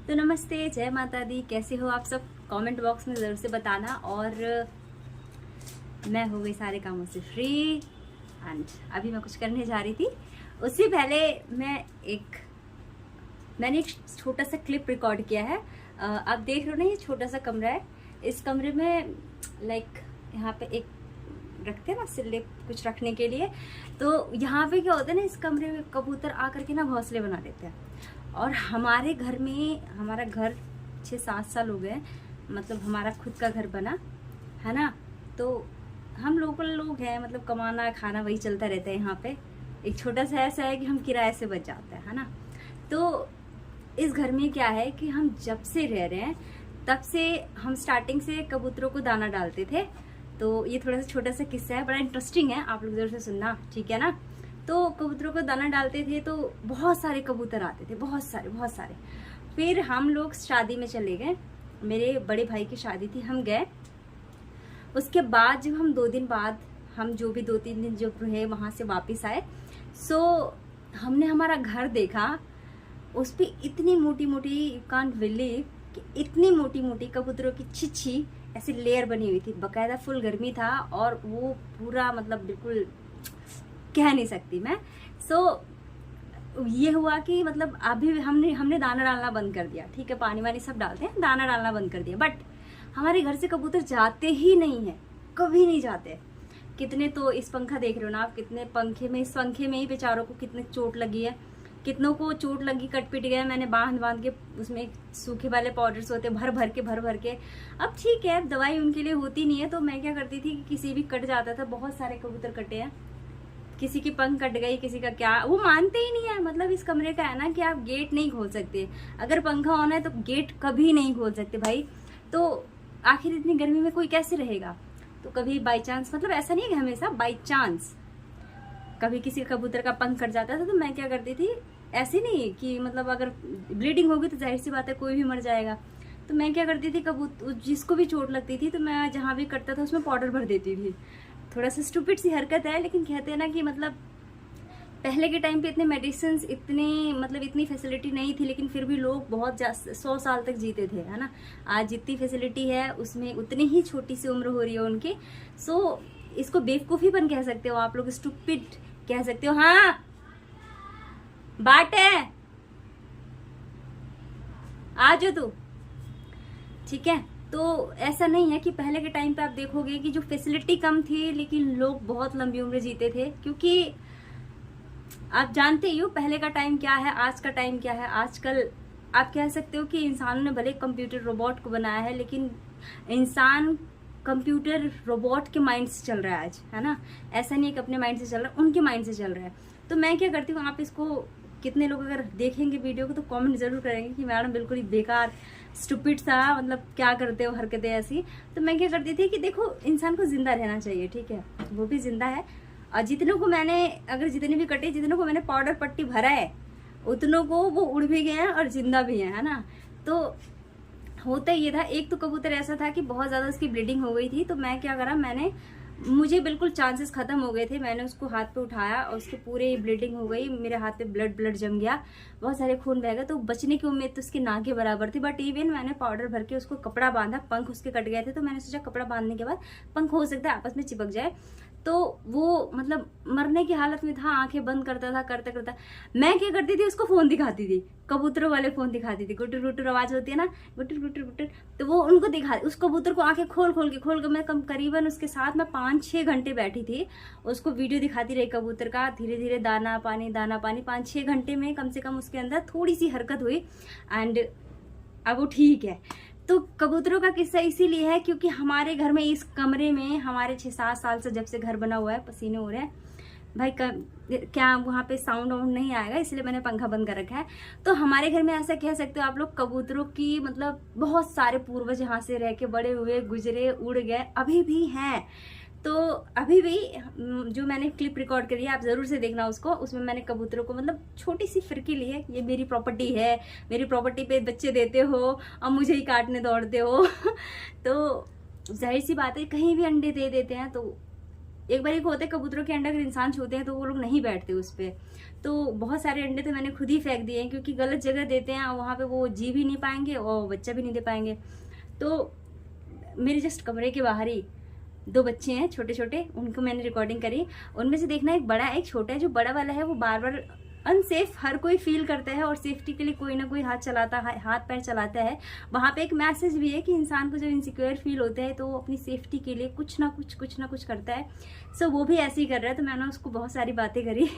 तो नमस्ते, जय माता दी। कैसे हो आप सब? कमेंट बॉक्स में ज़रूर से बताना। और मैं हो गई सारे कामों से फ्री एंड अभी मैं कुछ करने जा रही थी। उससे पहले मैंने एक छोटा सा क्लिप रिकॉर्ड किया है। आप देख रहे हो ना, ये छोटा सा कमरा है। इस कमरे में यहाँ पे एक रखते हैं ना सिल्ले कुछ रखने के लिए। तो यहाँ पे क्या होता है ना, इस कमरे में कबूतर आकर के ना घोंसले बना देते हैं। और हमारे घर में, हमारा घर 6-7 साल हो गए, मतलब हमारा खुद का घर बना है ना। तो हम लोकल लोग हैं, मतलब कमाना खाना वही चलता रहता है। यहाँ पे एक छोटा सा ऐसा है कि हम किराए से बच जाते हैं, है ना। तो इस घर में क्या है कि हम जब से रह रहे हैं तब से हम स्टार्टिंग से कबूतरों को दाना डालते थे। तो ये थोड़ा सा छोटा सा किस्सा है, बड़ा इंटरेस्टिंग है, आप लोग जरूर से सुनना, ठीक है ना। तो कबूतरों को दाना डालते थे तो बहुत सारे कबूतर आते थे, बहुत सारे। फिर हम लोग शादी में चले गए, मेरे बड़े भाई की शादी थी, हम गए। उसके बाद जब हम 2 दिन बाद, हम जो भी 2-3 दिन जो रहे वहाँ से वापस आए, सो हमने हमारा घर देखा। उस पर इतनी मोटी मोटी, यू कांट बिलीव कि इतनी मोटी मोटी कबूतरों की छिछी ऐसी लेयर बनी हुई थी। बकायदा फुल गर्मी था और वो पूरा मतलब बिल्कुल कह नहीं सकती मैं। ये हुआ कि मतलब अभी हमने दाना डालना बंद कर दिया, ठीक है, पानी वानी सब डालते हैं, दाना डालना बंद कर दिया। बट हमारे घर से कबूतर जाते ही नहीं है, कभी नहीं जाते। कितने तो इस पंखा देख रहे हो ना आप, कितने पंखे में, इस पंखे में ही बेचारों को कितने चोट लगी है, कितनों को चोट लगी, कट पिट गया। मैंने बांध के उसमें सूखे वाले पाउडर्स होते भर भर के। अब ठीक है, दवाई उनके लिए होती नहीं है, तो मैं क्या करती थी कि किसी भी कट जाता था, बहुत सारे कबूतर कटे हैं, किसी की पंख कट गई, किसी का क्या, वो मानते ही नहीं है। मतलब इस कमरे का है ना कि आप गेट नहीं खोल सकते, अगर पंखा ऑन है तो गेट कभी नहीं खोल सकते भाई। तो आखिर इतनी गर्मी में कोई कैसे रहेगा। तो कभी बाई चांस, मतलब ऐसा नहीं है कि हमेशा, बाई चांस कभी किसी कबूतर का पंख कट जाता था, तो मैं क्या करती थी, ऐसे नहीं कि मतलब अगर ब्लीडिंग होगी तो जाहिर सी बात है कोई भी मर जाएगा। तो मैं क्या करती थी, कबूतर जिसको भी चोट लगती थी तो मैं जहाँ भी कटता था उसमें पाउडर भर देती थी। थोड़ा सा स्टूपिड सी हरकत है, लेकिन कहते हैं ना कि मतलब पहले के टाइम पे इतने मेडिसिन, इतनी फैसिलिटी नहीं थी, लेकिन फिर भी लोग बहुत 100 साल तक जीते थे, है ना। आज जितनी फैसिलिटी है उसमें उतनी ही छोटी सी उम्र हो रही है उनकी। सो इसको बेवकूफ़ीपन कह सकते हो आप लोग, स्टूपिड कह सकते हो। हाँ बाट है, आ जाओ तू, ठीक है। तो ऐसा नहीं है कि पहले के टाइम पे आप देखोगे कि जो फैसिलिटी कम थी लेकिन लोग बहुत लंबी उम्र जीते थे, क्योंकि आप जानते ही हो पहले का टाइम क्या है, आज का टाइम क्या है। आजकल आप कह सकते हो कि इंसानों ने भले कंप्यूटर रोबोट को बनाया है, लेकिन इंसान कंप्यूटर रोबोट के माइंड से चल रहा है आज, है ना। ऐसा नहीं है कि अपने माइंड से चल रहा है, उनके माइंड से चल रहा है। तो मैं क्या करती हूँ, आप इसको कितने लोग अगर देखेंगे वीडियो को तो कमेंट जरूर करेंगे कि मैडम बिल्कुल ही बेकार, स्टूपिड सा, मतलब क्या करते हो हरकतें ऐसी। तो मैं क्या करती थी कि देखो, इंसान को जिंदा रहना चाहिए, ठीक है, वो भी जिंदा है। और जितनों को मैंने, अगर जितने भी कटे, जितनों को मैंने पाउडर पट्टी भरा है, उतनों को वो उड़ भी गए हैं और जिंदा भी है ना। तो होता ये था, एक तो कबूतर ऐसा था कि बहुत ज़्यादा उसकी ब्लीडिंग हो गई थी। तो मैं क्या करा, मुझे बिल्कुल चांसेस खत्म हो गए थे, मैंने उसको हाथ पे उठाया और उसके पूरे ब्लीडिंग हो गई, मेरे हाथ पे ब्लड जम गया, बहुत सारे खून बह गए। तो बचने की उम्मीद तो उसकी ना के बराबर थी। बट इवन मैंने पाउडर भर के उसको कपड़ा बांधा, पंख उसके कट गए थे, तो मैंने सोचा कपड़ा बांधने के बाद पंख हो सकता है आपस में चिपक जाए। तो वो मतलब मरने की हालत में था, आंखें बंद करता था, करता मैं क्या करती थी, उसको फोन दिखाती थी, कबूतरों वाले फोन दिखाती थी, गुटर गुटर आवाज होती है ना, गुटर गुटर गुटर, तो वो उनको दिखा, उस कबूतर को आंखें खोल के मैं करीबन उसके साथ मैं 5-6 घंटे बैठी थी, उसको वीडियो दिखाती रही कबूतर का, धीरे धीरे दाना पानी 5-6 घंटे में कम से कम उसके अंदर थोड़ी सी हरकत हुई एंड अब वो ठीक है। तो कबूतरों का किस्सा इसीलिए है क्योंकि हमारे घर में, इस कमरे में, हमारे 6-7 साल से जब से घर बना हुआ है, पसीने हो रहे हैं भाई। क्या वहाँ पे साउंड वाउंड नहीं आएगा, इसलिए मैंने पंखा बंद कर रखा है। तो हमारे घर में ऐसा कह सकते हो आप लोग, कबूतरों की मतलब बहुत सारे पूर्वज यहाँ से रह के बड़े हुए, गुजरे, उड़ गए, अभी भी हैं। तो अभी भी जो मैंने क्लिप रिकॉर्ड करी है, आप जरूर से देखना उसको, उसमें मैंने कबूतरों को मतलब छोटी सी फिरकी ली है, ये मेरी प्रॉपर्टी है, मेरी प्रॉपर्टी पे बच्चे देते हो और मुझे ही काटने दौड़ते हो। तो जाहिर सी बात है, कहीं भी अंडे दे देते हैं तो एक बार एक होता है कबूतरों के अंडे अगर इंसान छूते हैं तो वो लोग नहीं बैठते उस पर। तो बहुत सारे अंडे तो मैंने खुद ही फेंक दिए हैं, क्योंकि गलत जगह देते हैं और वहाँ पे वो जी भी नहीं पाएंगे और बच्चा भी नहीं दे पाएंगे। तो मेरे जस्ट कमरे के बाहर ही 2 बच्चे हैं छोटे छोटे, उनको मैंने रिकॉर्डिंग करी। उनमें से देखना एक बड़ा है एक छोटा है। जो बड़ा वाला है वो बार बार अनसेफ हर कोई फील करता है और सेफ्टी के लिए कोई ना कोई हाथ पैर चलाता है। वहाँ पे एक मैसेज भी है कि इंसान को जब इनसिक्योर फील होता है तो वो अपनी सेफ्टी के लिए कुछ ना कुछ करता है। सो वो भी ऐसे ही कर रहा है। तो मैंने उसको बहुत सारी बातें करी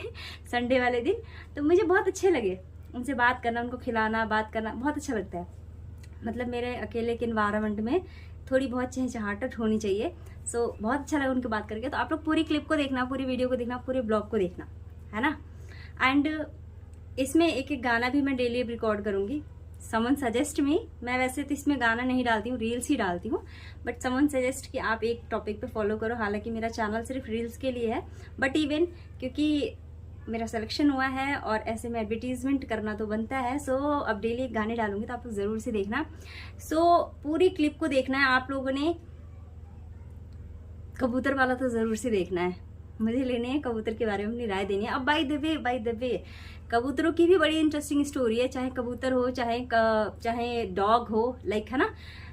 संडे वाले दिन। तो मुझे बहुत अच्छे लगे उनसे बात करना, उनको खिलाना, बात करना बहुत अच्छा लगता है। मतलब मेरे अकेले के इन्वायरमेंट में थोड़ी बहुत चहचहाहट होनी चाहिए। सो बहुत अच्छा लगा उनकी बात करके। तो आप लोग पूरी क्लिप को देखना, पूरी वीडियो को देखना, पूरे ब्लॉग को देखना, है ना। एंड इसमें एक एक गाना भी मैं डेली रिकॉर्ड करूंगी। समवन सजेस्ट मी, मैं वैसे तो इसमें गाना नहीं डालती हूँ, रील्स ही डालती हूँ, बट समवन सजेस्ट कि आप एक टॉपिक पे फॉलो करो। हालांकि मेरा चैनल सिर्फ रील्स के लिए है, बट इवन क्योंकि मेरा सिलेक्शन हुआ है और ऐसे में एडवर्टीजमेंट करना तो बनता है। सो अब डेली एक गाने डालूंगी तो आप लोग जरूर से देखना। सो पूरी क्लिप को देखना है आप लोगों ने। कबूतर वाला तो जरूर से देखना है, मुझे लेने हैं कबूतर के बारे में अपनी राय देनी है। अब बाय द वे कबूतरों की भी बड़ी इंटरेस्टिंग स्टोरी है, चाहे कबूतर हो चाहे डॉग हो, लाइक, है ना।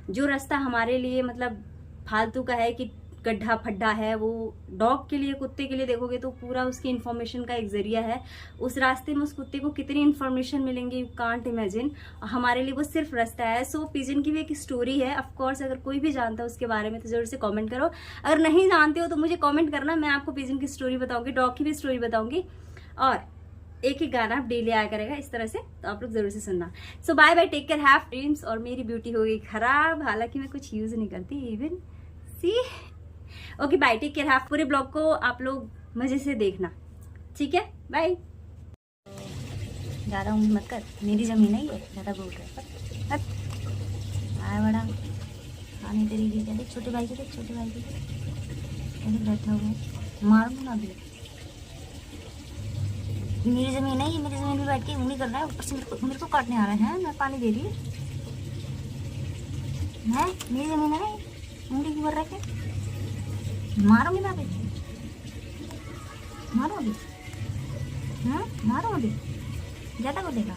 जो रास्ता हमारे लिए मतलब फालतू का है कि गड्ढा फड्डा है, वो डॉग के लिए, कुत्ते के लिए देखोगे तो पूरा उसकी इन्फॉर्मेशन का एक जरिया है। उस रास्ते में उस कुत्ते को कितनी इन्फॉर्मेशन मिलेंगी, यू कांट इमेजिन। हमारे लिए वो सिर्फ रास्ता है। सो पिजन की भी एक स्टोरी है। ऑफ कोर्स अगर कोई भी जानता है उसके बारे में तो जरूर से कमेंट करो। अगर नहीं जानते हो तो मुझे कमेंट करना, मैं आपको पिजन की स्टोरी बताऊंगी, डॉग की भी स्टोरी बताऊंगी, और एक ही गाना डेली आया करेगा इस तरह से। तो आप लोग जरूर से सुनना। So bye bye, take care, have dreams. और मेरी ब्यूटी हो गई खराब, हालांकि मैं कुछ यूज नहीं करती even see. Okay bye, take care, have. पूरे ब्लॉग को आप लोग मजे से देखना, ठीक है। बाय। ज्यादा उम्र मत कर, मेरी जमीन है ये, ज्यादा बोल रहे आया बड़ा आने तरीके क्या। देख छोटे भाई को, देख छोटे भाई को कैसे बैठा हुआ है, मारूंगा ना अभी। मेरी जमीन है ये, मेरी जमीन में बैठ के उंगली कर रहा है, ऊपर से मेरे को काटने आ रहा है। मैं पानी दे रही हूँ, है मेरी जमीन है ना, उंगली क्यों कर रहा है। मारूंगी मैं अभी, मारो अभी, मारो अभी, ज्यादा बोलेगा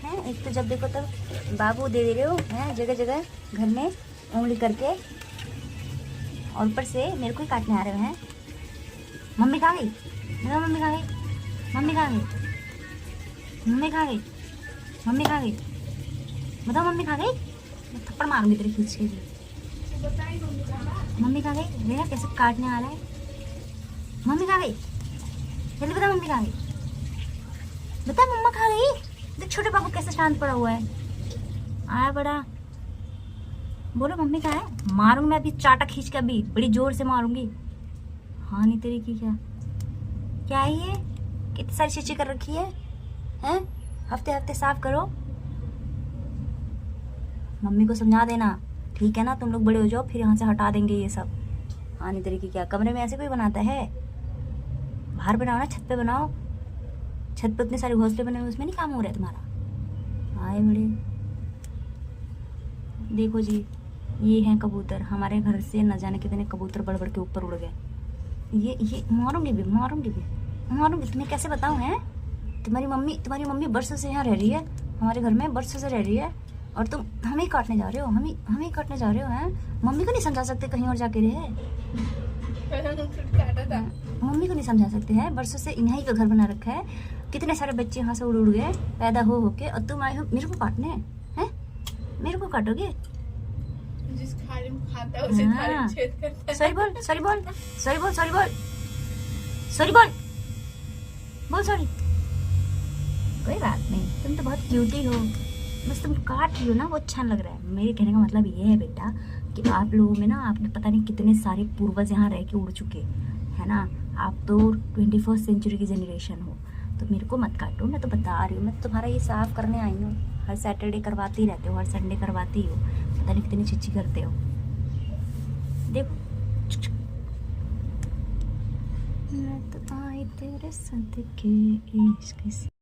है। एक तो जब देखो तब बाबू दे रहे हो हैं जगह जगह घर में उंगली करके, और ऊपर से मेरे को ही काटने आ रहे हैं। मम्मी कहाँ गई, मम्मी कहाँ गई, मम्मी कहाँ गई, मम्मी कहाँ गई, मम्मी कहाँ गई, बताओ मम्मी कहाँ गई। मैं थप्पड़ मारूंगी तेरे खींच के। मम्मी कहाँ गई, देखा कैसे काटने आ रहा है। मम्मी कहाँ गई, जल्दी बता मम्मी कहाँ गई, बता मम्मा कहाँ गई। देख छोटे बाबू कैसे शांत पड़ा हुआ है, आया बड़ा, बोलो मम्मी कहाँ है। मारूंगी मैं अभी, चाटा खींच के अभी बड़ी जोर से मारूंगी। हाँ नहीं तेरी की क्या है ये, कितनी सारी चीजें कर रखी है, हैं? हफ्ते हफ्ते साफ करो। मम्मी को समझा देना, ठीक है ना। तुम लोग बड़े हो जाओ फिर यहाँ से हटा देंगे ये सब। हाँ नहीं तरीके क्या, कमरे में ऐसे कोई बनाता है, बाहर बनाओ ना, छत पे बनाओ। छत पे इतने सारे घोंसले बने हुए, उसमें नहीं काम हो रहा है तुम्हारा। आए बड़े, देखो जी ये हैं कबूतर। हमारे घर से न जाने कितने कबूतर बढ़ बढ़ के ऊपर उड़ गए। ये मारूंगी भी, मारूंगी भी, मारूंगी। तुम्हें कैसे बताऊँ है, तुम्हारी मम्मी बरसों से यहाँ रह रही है, हमारे घर में बरसों से रह रही है, और तुम हमें ही काटने जा रहे हो, हमें काटने जा रहे हो हैं। मम्मी को नहीं समझा सकते कहीं और जाके रहे, मम्मी को नहीं समझा सकते हैं। बरसों से इन्हीं का घर बना रखा है, कितने सारे बच्चे यहाँ से उड़ गए पैदा हो के, और तुम आए हो मेरे को काटने हैं। मेरे को काटोगे, जिस खाली में खाता है उसे थाली में छेद करता है। सॉरी बोल, सॉरी बोल, सॉरी बोल, सॉरी बोल, सॉरी बोल, बोल सॉरी। कोई बात नहीं, तुम तो बहुत क्यूटी हो, बस तुम काट रही हो ना वो अच्छा लग रहा है। मेरे कहने का मतलब ये है बेटा कि आप लोगों में ना, आपने पता नहीं कितने सारे पूर्वज यहाँ रह के उड़ चुके है ना। आप तो 21st सेंचुरी की जनरेशन हो, तो मेरे को मत काटो। मैं तो बता रही हूँ, मैं तुम्हारा ये साफ करने आई हूँ। हर सैटरडे करवाती रहते हो, हर संडे करवाती हो, पता नहीं कितनी चिच्ची करते हो। देखो मैं तो आई तेरे सदके इश्क से।